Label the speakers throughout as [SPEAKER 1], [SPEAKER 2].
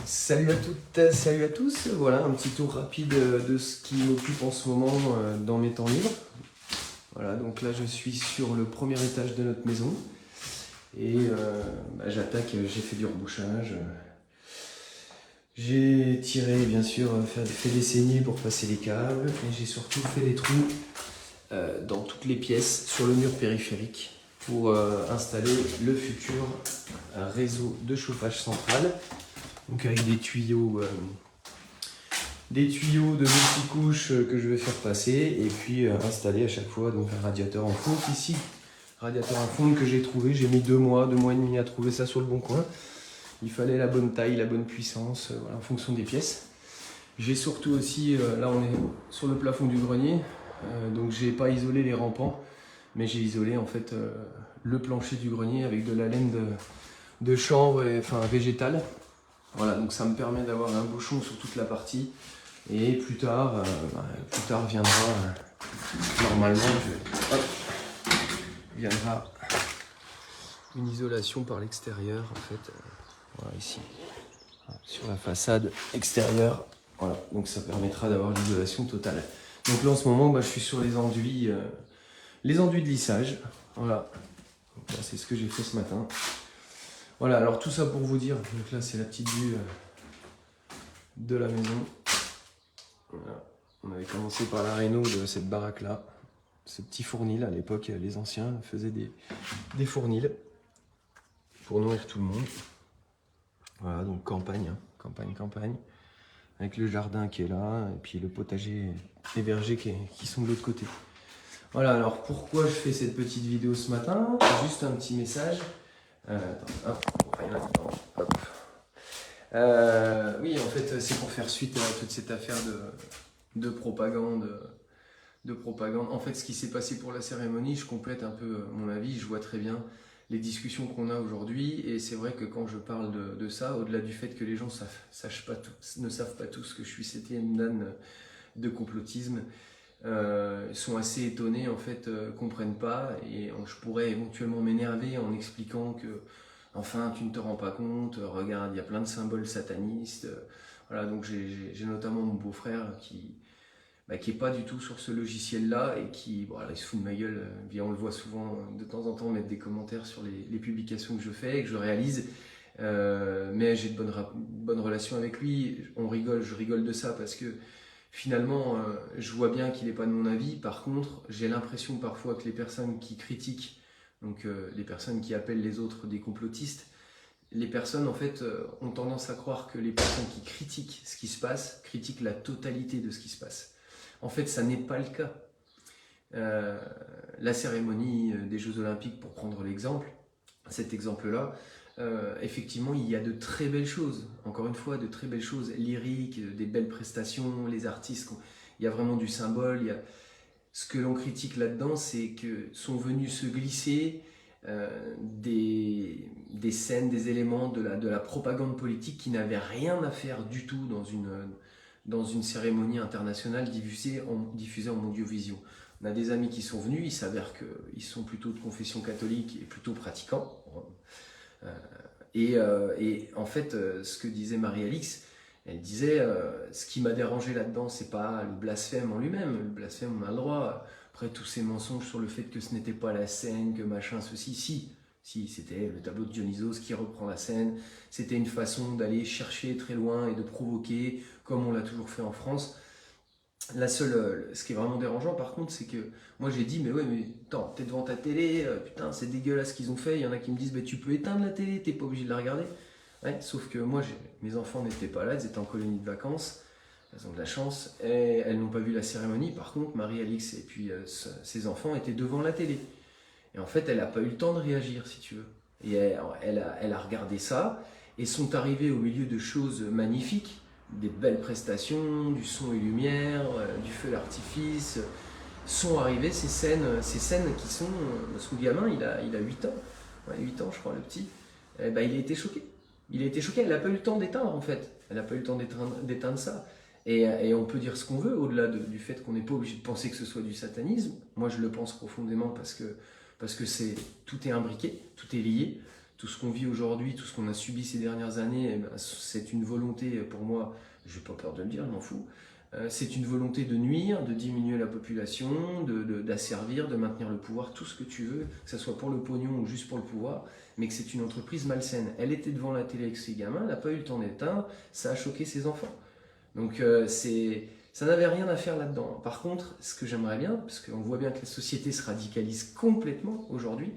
[SPEAKER 1] Salut à toutes, salut à tous. Voilà un petit tour rapide de ce qui m'occupe en ce moment dans mes temps libres. Voilà, donc là je suis sur le premier étage de notre maison et j'attaque, j'ai fait du rebouchage. J'ai tiré, bien sûr, fait des saignées pour passer les câbles et j'ai surtout fait des trous dans toutes les pièces sur le mur périphérique pour installer le futur réseau de chauffage central. Donc avec des tuyaux de multicouches que je vais faire passer et puis installer à chaque fois donc un radiateur en fonte ici. Radiateur en fonte que j'ai trouvé, j'ai mis 2 mois et demi à trouver ça sur le bon coin. Il fallait la bonne taille, la bonne puissance, voilà, en fonction des pièces. J'ai surtout aussi, là on est sur le plafond du grenier, donc j'ai pas isolé les rampants, mais j'ai isolé en fait le plancher du grenier avec de la laine de chanvre, végétale. Voilà, donc ça me permet d'avoir un bouchon sur toute la partie et plus tard viendra normalement viendra une isolation par l'extérieur en fait, voilà ici sur la façade extérieure. Voilà, donc ça permettra d'avoir l'isolation totale. Donc là en ce moment je suis sur les enduits de lissage. Voilà, donc là c'est ce que j'ai fait ce matin. Voilà, alors tout ça pour vous dire, donc là c'est la petite vue de la maison. Voilà. On avait commencé par la réno de cette baraque là, ce petit fournil. À l'époque les anciens faisaient des fournils pour nourrir tout le monde. Voilà, donc campagne, campagne, avec le jardin qui est là, et puis le potager et verger qui sont de l'autre côté. Voilà, alors pourquoi je fais cette petite vidéo ce matin? Juste un petit message. Oui, en fait, c'est pour faire suite à toute cette affaire de propagande. En fait, ce qui s'est passé pour la cérémonie, je complète un peu mon avis. Je vois très bien les discussions qu'on a aujourd'hui. Et c'est vrai que quand je parle de ça, au-delà du fait que les gens ne savent pas tous que je suis septième dan de complotisme, sont assez étonnés, en fait, comprennent pas. Et je pourrais éventuellement m'énerver en expliquant que enfin, tu ne te rends pas compte, regarde, il y a plein de symboles satanistes. Voilà, donc j'ai notamment mon beau-frère qui est pas du tout sur ce logiciel-là et qui, voilà, il se fout de ma gueule. Bien, on le voit souvent de temps en temps mettre des commentaires sur les publications que je fais et que je réalise. Mais j'ai de bonnes relations avec lui. Je rigole de ça parce que finalement, je vois bien qu'il n'est pas de mon avis. Par contre, j'ai l'impression parfois que les personnes qui critiquent, donc les personnes qui appellent les autres des complotistes, les personnes en fait ont tendance à croire que les personnes qui critiquent ce qui se passe, critiquent la totalité de ce qui se passe. En fait, ça n'est pas le cas. La cérémonie des Jeux Olympiques, pour prendre l'exemple, cet exemple-là, effectivement, il y a de très belles choses. Encore une fois, de très belles choses lyriques, des belles prestations, les artistes, il y a vraiment du symbole. Ce que l'on critique là-dedans, c'est que sont venus se glisser des scènes, des éléments de la propagande politique qui n'avaient rien à faire du tout dans une cérémonie internationale diffusée en Mondiovision. On a des amis qui sont venus, il s'avère qu'ils sont plutôt de confession catholique et plutôt pratiquants. Et en fait, ce que disait Marie-Alix, elle disait ce qui m'a dérangé là-dedans, c'est pas le blasphème en lui-même. Le blasphème, on a le droit. Après, tous ces mensonges sur le fait que ce n'était pas la scène, que machin, ceci, si, c'était le tableau de Dionysos qui reprend la scène. C'était une façon d'aller chercher très loin et de provoquer, comme on l'a toujours fait en France. Ce qui est vraiment dérangeant par contre, c'est que moi j'ai dit mais ouais mais attends, t'es devant ta télé, putain c'est dégueulasse ce qu'ils ont fait. Il y en a qui me disent tu peux éteindre la télé, t'es pas obligé de la regarder. Ouais, sauf que moi mes enfants n'étaient pas là, ils étaient en colonie de vacances, elles ont de la chance et elles n'ont pas vu la cérémonie. Par contre Marie-Alix et puis ses enfants étaient devant la télé. Et en fait elle n'a pas eu le temps de réagir si tu veux. Et elle a regardé ça et sont arrivées au milieu de choses magnifiques. Des belles prestations, du son et lumière, du feu d'artifice, sont arrivées ces scènes qui sont... Parce que le gamin, il a 8 ans, ouais, 8 ans je crois, le petit, il a été choqué. Elle n'a pas eu le temps d'éteindre en fait, elle n'a pas eu le temps d'éteindre ça. Et on peut dire ce qu'on veut, au-delà du fait qu'on n'est pas obligé de penser que ce soit du satanisme. Moi, je le pense profondément parce que tout est imbriqué, tout est lié. Tout ce qu'on vit aujourd'hui, tout ce qu'on a subi ces dernières années, eh ben, c'est une volonté, pour moi, je n'ai pas peur de le dire, je m'en fous. C'est une volonté de nuire, de diminuer la population, d'asservir, de maintenir le pouvoir, tout ce que tu veux, que ce soit pour le pognon ou juste pour le pouvoir, mais que c'est une entreprise malsaine. Elle était devant la télé avec ses gamins, elle n'a pas eu le temps d'éteindre, ça a choqué ses enfants. Donc ça n'avait rien à faire là-dedans. Par contre, ce que j'aimerais bien, parce qu'on voit bien que la société se radicalise complètement aujourd'hui,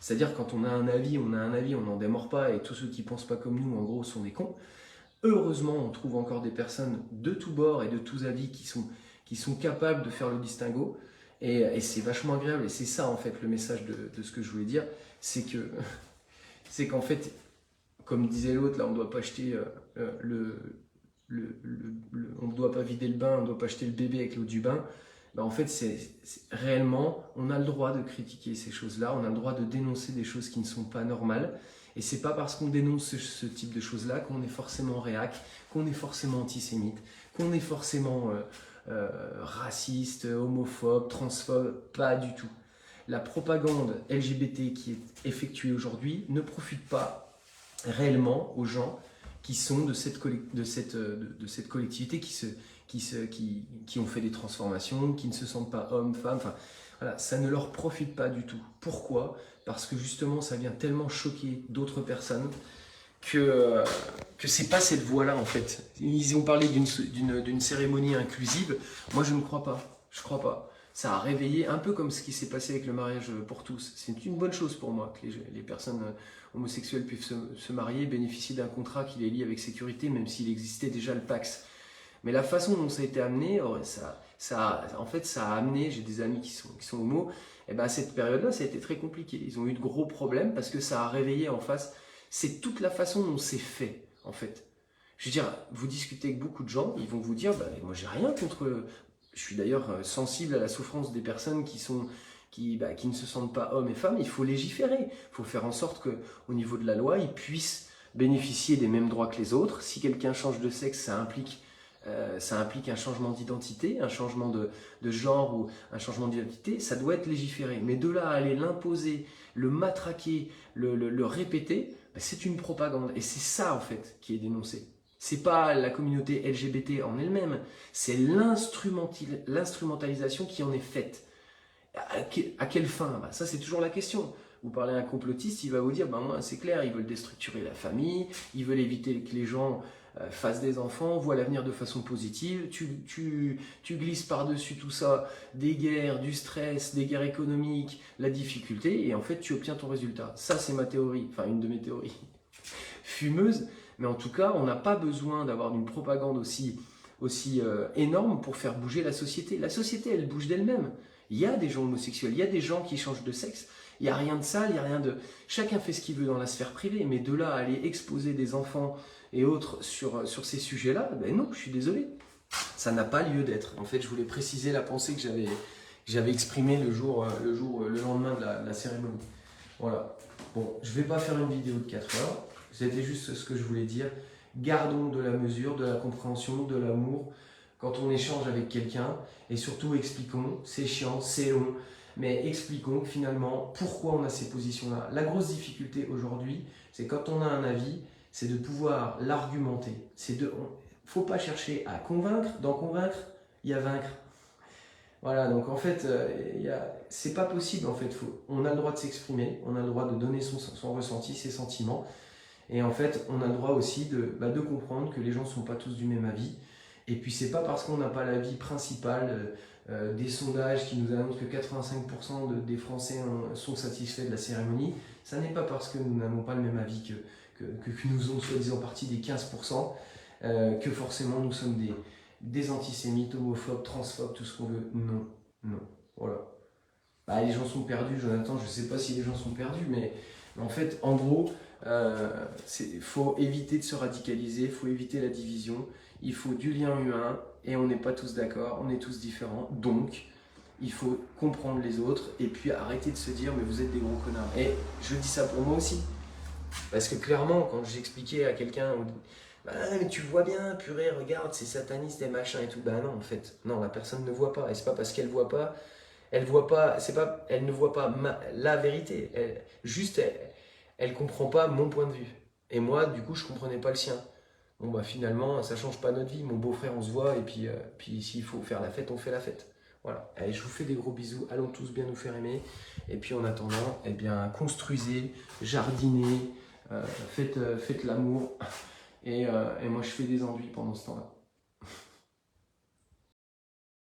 [SPEAKER 1] c'est-à-dire quand on a un avis, on n'en démord pas, et tous ceux qui ne pensent pas comme nous, en gros, sont des cons. Heureusement, on trouve encore des personnes de tous bords et de tous avis qui sont capables de faire le distinguo, et c'est vachement agréable, et c'est ça en fait le message de ce que je voulais dire, c'est qu'en fait, comme disait l'autre, là on ne doit pas acheter on ne doit pas vider le bain, on ne doit pas jeter le bébé avec l'eau du bain. Ben en fait, réellement, on a le droit de critiquer ces choses-là, on a le droit de dénoncer des choses qui ne sont pas normales. Et c'est pas parce qu'on dénonce ce type de choses-là qu'on est forcément réac, qu'on est forcément antisémite, qu'on est forcément raciste, homophobe, transphobe, pas du tout. La propagande LGBT qui est effectuée aujourd'hui ne profite pas réellement aux gens qui sont de cette collectivité, qui ont fait des transformations, qui ne se sentent pas hommes, femmes, enfin, voilà, ça ne leur profite pas du tout. Pourquoi ? Parce que justement, ça vient tellement choquer d'autres personnes que c'est pas cette voie-là en fait. Ils ont parlé d'une cérémonie inclusive. Moi, je ne crois pas. Je crois pas. Ça a réveillé un peu comme ce qui s'est passé avec le mariage pour tous. C'est une bonne chose pour moi que les personnes homosexuels puissent se marier, bénéficier d'un contrat qui les lie avec sécurité, même s'il existait déjà le Pacs. Mais la façon dont ça a été amené, ça a amené, j'ai des amis qui sont homos, et ben à cette période-là, ça a été très compliqué. Ils ont eu de gros problèmes parce que ça a réveillé en face. C'est toute la façon dont c'est fait, en fait. Je veux dire, vous discutez avec beaucoup de gens, ils vont vous dire, bah, moi j'ai rien contre... Je suis d'ailleurs sensible à la souffrance des personnes qui ne se sentent pas hommes et femmes. Il faut légiférer. Il faut faire en sorte qu'au niveau de la loi, ils puissent bénéficier des mêmes droits que les autres. Si quelqu'un change de sexe, ça implique un changement d'identité, un changement de genre ou un changement d'identité. Ça doit être légiféré. Mais de là à aller l'imposer, le matraquer, le répéter, ben c'est une propagande. Et c'est ça, en fait, qui est dénoncé. C'est pas la communauté LGBT en elle-même, c'est l'instrumentalisation qui en est faite. À quelle fin ? Ça, c'est toujours la question. Vous parlez à un complotiste, il va vous dire, moi, c'est clair, ils veulent déstructurer la famille, ils veulent éviter que les gens fassent des enfants, voient l'avenir de façon positive. Tu glisses par-dessus tout ça des guerres, du stress, des guerres économiques, la difficulté, et en fait, tu obtiens ton résultat. Ça, c'est ma théorie, enfin une de mes théories fumeuses. Mais en tout cas, on n'a pas besoin d'avoir une propagande aussi énorme pour faire bouger la société. La société, elle bouge d'elle-même. Il y a des gens homosexuels, il y a des gens qui changent de sexe. Il n'y a rien de sale, il n'y a rien de... Chacun fait ce qu'il veut dans la sphère privée, mais de là à aller exposer des enfants et autres sur ces sujets-là, ben non, je suis désolé. Ça n'a pas lieu d'être. En fait, je voulais préciser la pensée que j'avais exprimée le lendemain de la cérémonie. Voilà. Bon, je ne vais pas faire une vidéo de 4 heures. C'était juste ce que je voulais dire. Gardons de la mesure, de la compréhension, de l'amour quand on échange avec quelqu'un. Et surtout, expliquons. C'est chiant, c'est long. Mais expliquons finalement pourquoi on a ces positions-là. La grosse difficulté aujourd'hui, c'est quand on a un avis, c'est de pouvoir l'argumenter. Il ne faut pas chercher à convaincre. Dans convaincre, il y a vaincre. Voilà, donc en fait, c'est pas possible. En fait, on a le droit de s'exprimer, on a le droit de donner son ressenti, ses sentiments. Et en fait, on a le droit aussi de comprendre que les gens ne sont pas tous du même avis. Et puis, c'est pas parce qu'on n'a pas l'avis principal des sondages qui nous annoncent que 85% des Français sont satisfaits de la cérémonie. Ça n'est pas parce que nous n'avons pas le même avis que nous faisons soi-disant partie des 15%, que forcément nous sommes des antisémites, homophobes, transphobes, tout ce qu'on veut. Non, non, voilà. Bah, les gens sont perdus, Jonathan, je ne sais pas si les gens sont perdus, mais en fait, en gros, il faut éviter de se radicaliser, il faut éviter la division, il faut du lien humain, et on n'est pas tous d'accord, on est tous différents, donc il faut comprendre les autres, et puis arrêter de se dire, mais vous êtes des gros connards. Et je dis ça pour moi aussi, parce que clairement, quand j'expliquais à quelqu'un Bah, mais tu vois bien, purée, regarde, c'est sataniste et machin et tout. Bah non, en fait, non, la personne ne voit pas. Et c'est pas parce qu'elle voit pas, c'est pas, elle ne voit pas la vérité. Elle comprend pas mon point de vue. Et moi, du coup, je comprenais pas le sien. Bon, bah finalement, ça change pas notre vie. Mon beau-frère, on se voit, et puis s'il faut faire la fête, on fait la fête. Voilà. Allez, je vous fais des gros bisous. Allons tous bien nous faire aimer. Et puis en attendant, eh bien, construisez, jardinez, faites l'amour. Et moi, je fais des enduits pendant ce temps-là.